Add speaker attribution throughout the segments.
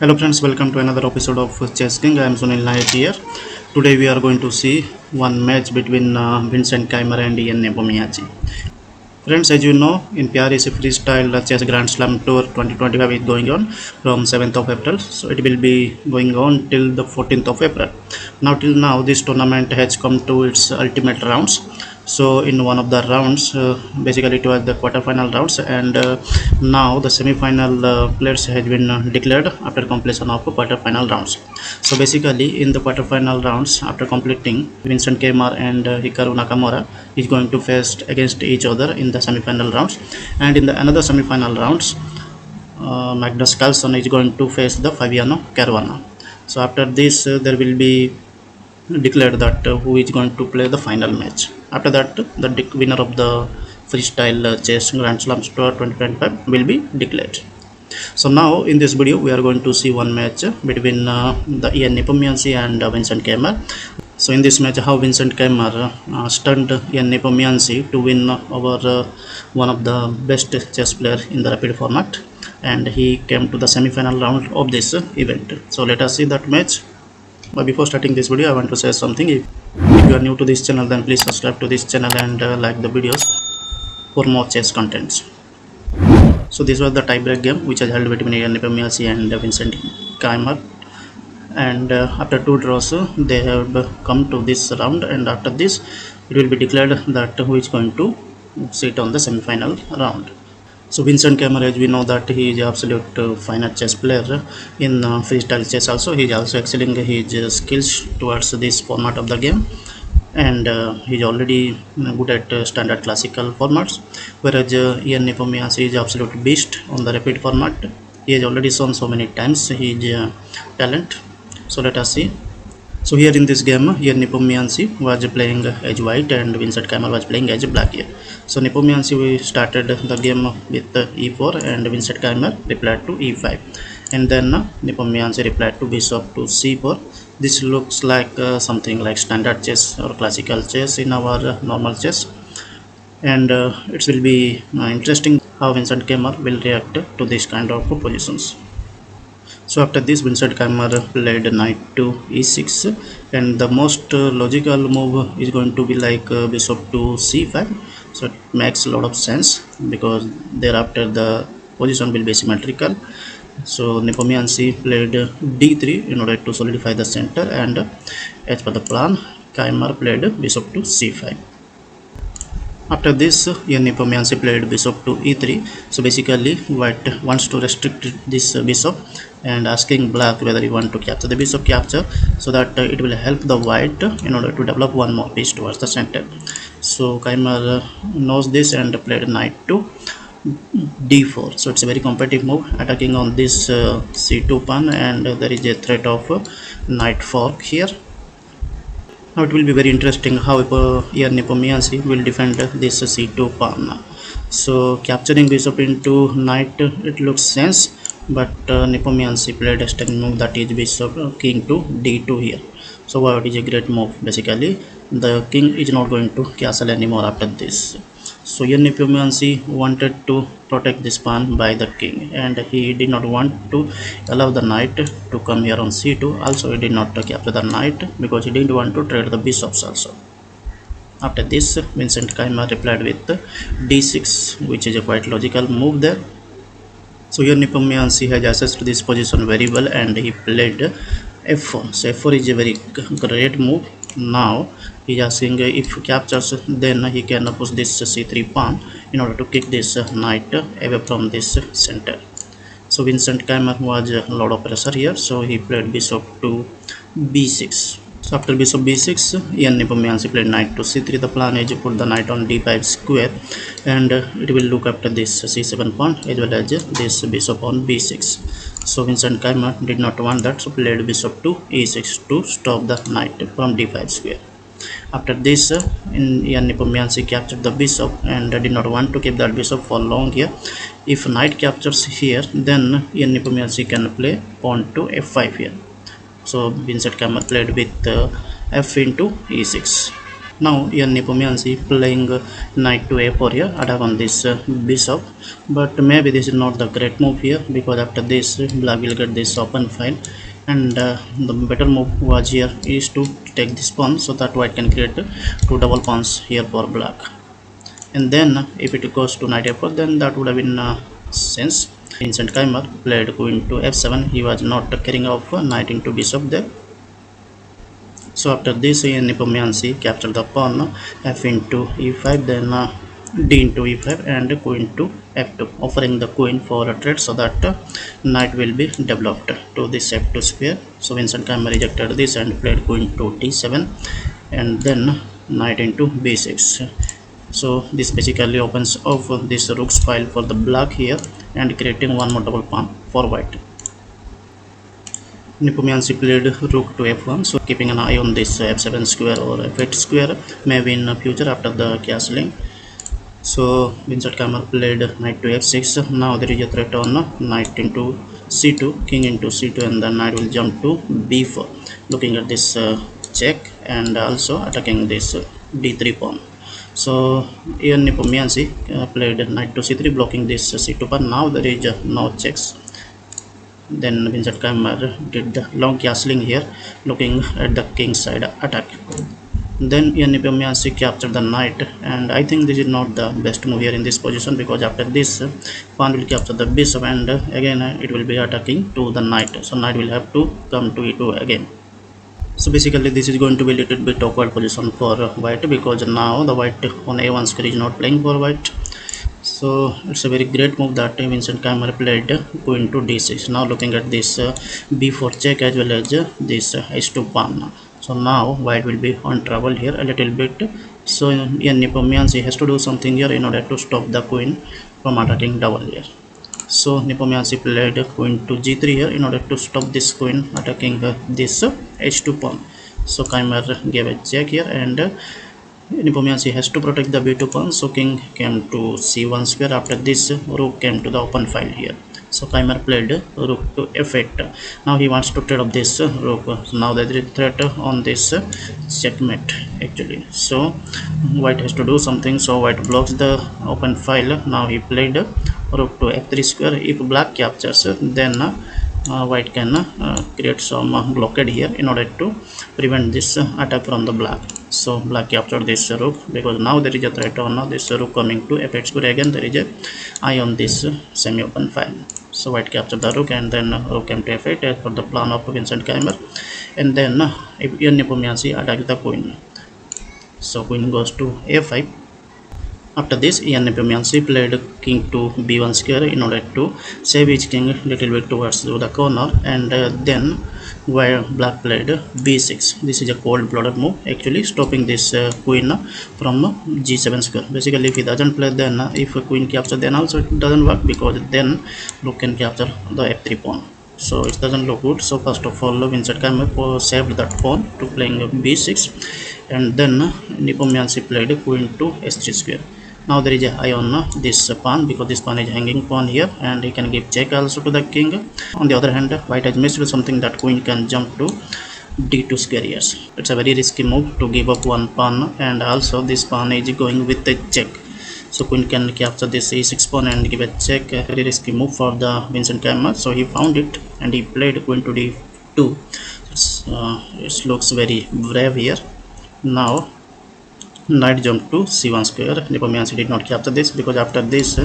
Speaker 1: Hello friends, welcome to another episode of Chess King. I am Sunil Nayak here. Today we are going to see one match between Vincent Keymer and Ian Nepomniachtchi. Friends, as you know, in Paris Freestyle Chess Grand Slam Tour 2025 is going on from 7th of April. So it will be going on till the 14th of April. Till now, this tournament has come to its ultimate rounds. So in one of the rounds, basically it was the quarterfinal rounds, and now the semi-final players has been declared after completion of quarterfinal rounds. So basically in the quarterfinal rounds, after completing, Vincent Keymer and Hikaru Nakamura is going to face against each other in the semi-final rounds, and in the another semi-final rounds, Magnus Carlsen is going to face the Fabiano Caruana. So after this, there will be declared that who is going to play the final match. After that, the winner of the freestyle chess Grand Slam Tour 2025 will be declared. So now in this video we are going to see one match between the Ian Nepomniachtchi and Vincent Keymer. So in this match, how Vincent Keymer stunned Ian Nepomniachtchi to win over one of the best chess player in the rapid format, and he came to the semi-final round of this event. So let us see that match. But before starting this video, I want to say something. If you are new to this channel, then please subscribe to this channel and like the videos for more chess contents. So this was the tiebreak game which was held between Ian Nepomniachtchi and Vincent Keymer, and after two draws they have come to this round, and after this it will be declared that who is going to sit on the semi-final round. So Vincent Keymer, as we know that he is absolute finite chess player in freestyle chess. Also, he is also excelling his skills towards this format of the game, and he is already good at standard classical formats. Whereas Ian Nepomniachtchi is absolute beast on the rapid format. He has already shown so many times his talent. So let us see. So here in this game, Ian Nepomniachtchi was playing as white and Vincent Keymer was playing as black here. So Nepomniachtchi started the game with e4 and Vincent Keymer replied to e5, and then Nepomniachtchi replied to bishop to c4. This looks like something like standard chess or classical chess in our normal chess, and it will be interesting how Vincent Keymer will react to this kind of positions. So after this, Vincent Keymer played knight to e6, and the most logical move is going to be like bishop to c5. So it makes a lot of sense because thereafter the position will be symmetrical. So Nepomniachtchi played d3 in order to solidify the center, and as per the plan, Keymer played bishop to c5. After this, Ian Nepomniachtchi played bishop to e3. So basically white wants to restrict this bishop and asking black whether he want to capture the bishop capture, so that it will help the white in order to develop one more piece towards the center. So Keymer knows this and played knight to d4. So it's a very competitive move, attacking on this c2 pawn, and there is a threat of knight fork here. Now it will be very interesting how Ian Nepomniachtchi will defend this c2 pawn. So capturing bishop into knight, it looks sense, but Nepomniachtchi played a stunning move, that is bishop king to d2 here. So wow, it is a great move. Basically the king is not going to castle anymore after this. So Ian Nepomniachtchi wanted to protect this pawn by the king, and he did not want to allow the knight to come here on c2. Also he did not capture the knight because he didn't want to trade the bishops also. After this, Vincent Keymer replied with d6, which is a quite logical move there. So here Nepomniachtchi has access to this position very well, and he played f4. So f4 is a very great move. Now he is asking if he captures, then he can push this c3 pawn in order to kick this knight away from this center. So Vincent Keymer was a lot of pressure here, so he played bishop to b6. So after bishop b6, Ian Nepomniachtchi played knight to c3. The plan is to put the knight on d5 square, and it will look after this c7 pawn as well as this bishop on b6. So Vincent Keymer did not want that, so played bishop to e6 to stop the knight from d5 square. After this, Ian Nepomniachtchi captured the bishop and did not want to keep that bishop for long here. If knight captures here, then Ian Nepomniachtchi can play pawn to f5 here. So Vincent Keymer played with f into e6. Now Ian Nepomniachtchi playing knight to a4 here, attack on this bishop, but maybe this is not the great move here, because after this black will get this open file, and the better move was here is to take this pawn, so that white can create two double pawns here for black. And then if it goes to knight f4, then that would have been sense. Vincent Keymer played queen to f7. He was not caring of knight into bishop there. So after this, Ian Nepomniachtchi captured the pawn f into e5, then d into e5 and queen to f2, offering the queen for a trade, so that knight will be developed to this f2 square. So Vincent Keymer rejected this and played queen to d7, and then knight into b6. So this basically opens off this rook's file for the black here and creating one more double pawn for white. Nepomniachtchi played rook to f1, so keeping an eye on this f7 square or f8 square, maybe in the future after the castling. So Vincent Keymer played knight to f6. Now there is a threat on knight into c2, king into c2, and the knight will jump to b4, looking at this check and also attacking this d3 pawn. So Ian Nepomniachtchi played knight to c3, blocking this c2 pawn. Now there is no checks. Then Vincent Keymer did the long castling here, looking at the king side attack. Then Ian Nepomniachtchi captured the knight, and I think this is not the best move here in this position, because after this pawn will capture the bishop, and again it will be attacking to the knight, so knight will have to come to e2 again. So basically this is going to be a little bit awkward position for white, because now the white on a1 square is not playing for white. So it's a very great move that Vincent Keymer played queen to d6. Now looking at this b4 check as well as this h2 pawn. So now white will be on trouble here a little bit. So Ian Nepomniachtchi has to do something here in order to stop the queen from attacking double here. So Nepomniachtchi played queen to g3 here in order to stop this queen attacking this h2 pawn. So Keymer gave a check here, and Nepomniachtchi has to protect the b2 pawn. So king came to c1 square. After this rook came to the open file here. So Keymer played rook to f8. Now he wants to trade up this rook. So now there is a threat on this checkmate actually. So white has to do something. So white blocks the open file. Now he played rook to f3 square. If black captures, then white can create some blockade here in order to prevent this attack from the black. So black captured this rook, because now there is a threat on this rook coming to f8 square. Again there is a eye on this semi-open file. So white captured the rook, and then rook came to f8 as per the plan of Vincent Keymer. And then Ian Nepomniachtchi attacked the queen. So queen goes to a5. After this, Ian Nepomniachtchi played king to b1 square in order to save his king little bit towards the corner, and then where black played b6. This is a cold-blooded move actually, stopping this queen from g7 square. Basically if he doesn't play, then if a queen capture, then also it doesn't work, because then rook can capture the f3 pawn. So it doesn't look good. So first of all Vincent Keymer saved that pawn to playing b6, and then Nepomniachtchi played queen to h3 square. Now there is a eye on this pawn, because this pawn is hanging pawn here, and he can give check also to the king. On the other hand, white has missed with something that queen can jump to d2 square here. It's a very risky move to give up one pawn, and also this pawn is going with a check. So queen can capture this e6 pawn and give a check. A very risky move for the Vincent Keymer. So he found it and he played queen to d2. It looks very brave here. Now knight jump to c1 square. Nepomniachtchi did not capture this, because after this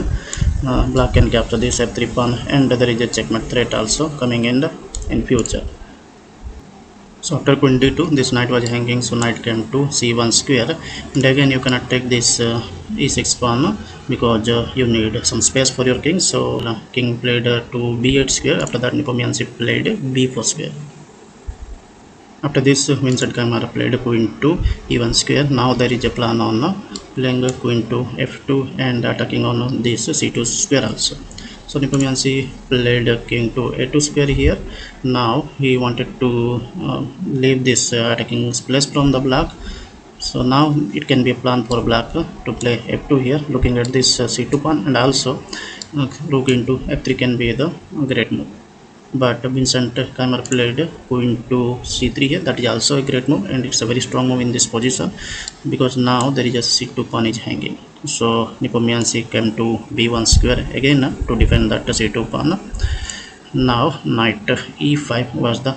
Speaker 1: black can capture this f3 pawn, and there is a checkmate threat also coming in future. So after queen d2, this knight was hanging, so knight came to c1 square, and again you cannot take this e6 pawn, because you need some space for your king. So king played to b8 square. After that Nepomniachtchi played b4 square. After this Vincent Keymer played queen to e1 square. Now there is a plan on playing queen to f2 and attacking on this c2 square also. So Nepomniachtchi played king to a2 square here. Now he wanted to leave this attacking place from the black. So now it can be a plan for black to play f2 here, looking at this c2 pawn, and also rook into f3 can be the great move. but Vincent Keymer played queen to c3 here. That is also a great move, and it's a very strong move in this position, because now there is a c2 pawn is hanging. So Nepomniachtchi came to b1 square again to defend that c2 pawn. Now knight e5 was the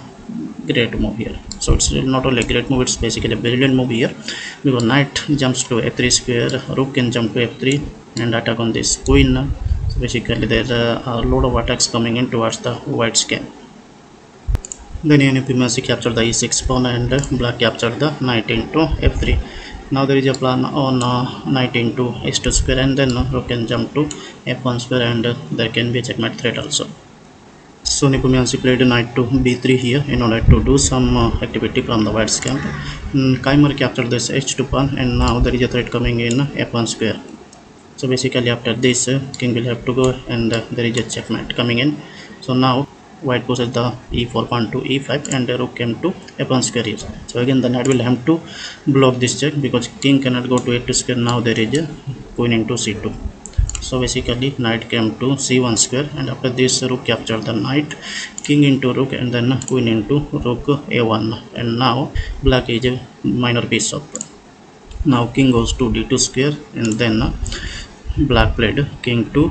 Speaker 1: great move here. So it's not only a great move, it's basically a brilliant move here, because knight jumps to f3 square, rook can jump to f3 and attack on this queen. So basically there are a lot of attacks coming in towards the white's camp. Then Ian Nepomniachtchi captured the e6 pawn, and black captured the knight into f3. Now there is a plan on knight into h2 square, and then rook can jump to f1 square, and there can be a checkmate threat also. So Nepomniachtchi played knight to b3 here in order to do some activity from the white's camp. Keymer captured this h2 pawn, and now there is a threat coming in f1 square. So basically after this king will have to go, and there is a checkmate coming in. So now white pushes the e4 pawn to e5, and rook came to f1 square here. So again the knight will have to block this check, because king cannot go to a2 square. Now there is a queen into c2. So basically knight came to c1 square, and after this rook captured the knight, king into rook, and then queen into rook a1. And now black is a minor piece up. Now king goes to d2 square, and then black played king to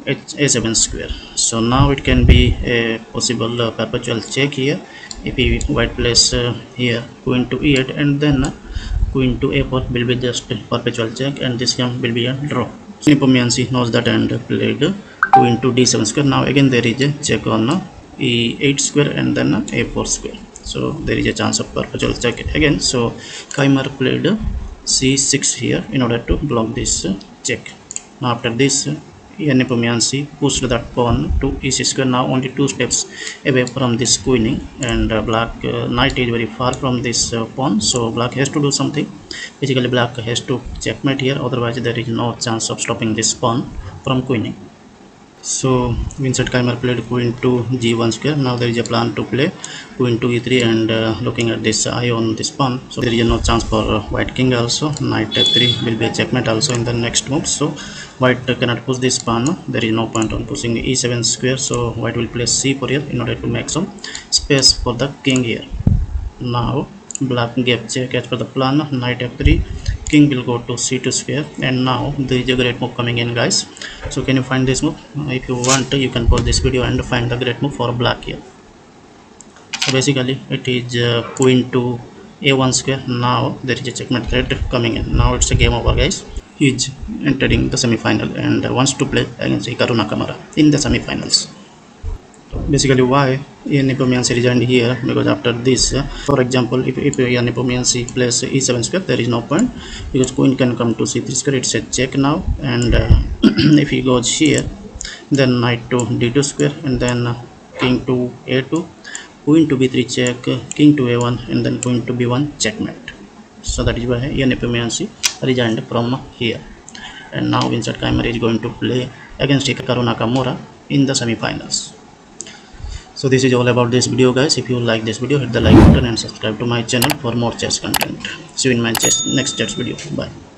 Speaker 1: a7 square. So now it can be a possible perpetual check here. If white plays here queen to e8, and then queen to a4 will be just perpetual check, and this game will be a draw. Nepomniachtchi knows that and played queen to d7 square. Now again there is a check on e8 square and then a4 square. So there is a chance of perpetual check again. So Keymer played c6 here in order to block this check. Now after this Ian Nepomniachtchi pushed that pawn to e6 square. Now only 2 steps away from this queening, and black knight is very far from this pawn. So black has to do something. Basically black has to checkmate here, otherwise there is no chance of stopping this pawn from queening. So Vincent Keymer played queen to g1 square. Now there is a plan to play queen to e3, and looking at this eye on this pawn, so there is no chance for white king also. Knight f3 will be a checkmate also in the next move. So white cannot push this pawn. There is no point on pushing e7 square. So white will play c4 here in order to make some space for the king here. Now black gave check as per the plan. Knight f3, king will go to c2 square, and now there is a great move coming in, guys. So can you find this move? If you want, you can pause this video and find the great move for black here. So basically it is queen to a1 square. Now there is a checkmate threat coming in. Now it's a game over, guys. He is entering the semi-final and wants to play against Hikaru Nakamura in the semi-finals. Basically why Ian Nepomniachtchi resigned here, because after this for example, if Ian Nepomniachtchi plays e7 square, there is no point, because queen can come to c3 square. It's a check now, and if he goes here, then knight to d2 square, and then king to a2, queen to b3 check, king to a1, and then queen to b1 checkmate. So that is why Ian Nepomniachtchi resigned from here. And now Vincent Keymer is going to play against Hikaru Nakamura in the semi-finals. So this is all about this video, guys. If you like this video, hit the like button and subscribe to my channel for more chess content. See you in my next chess video. Bye.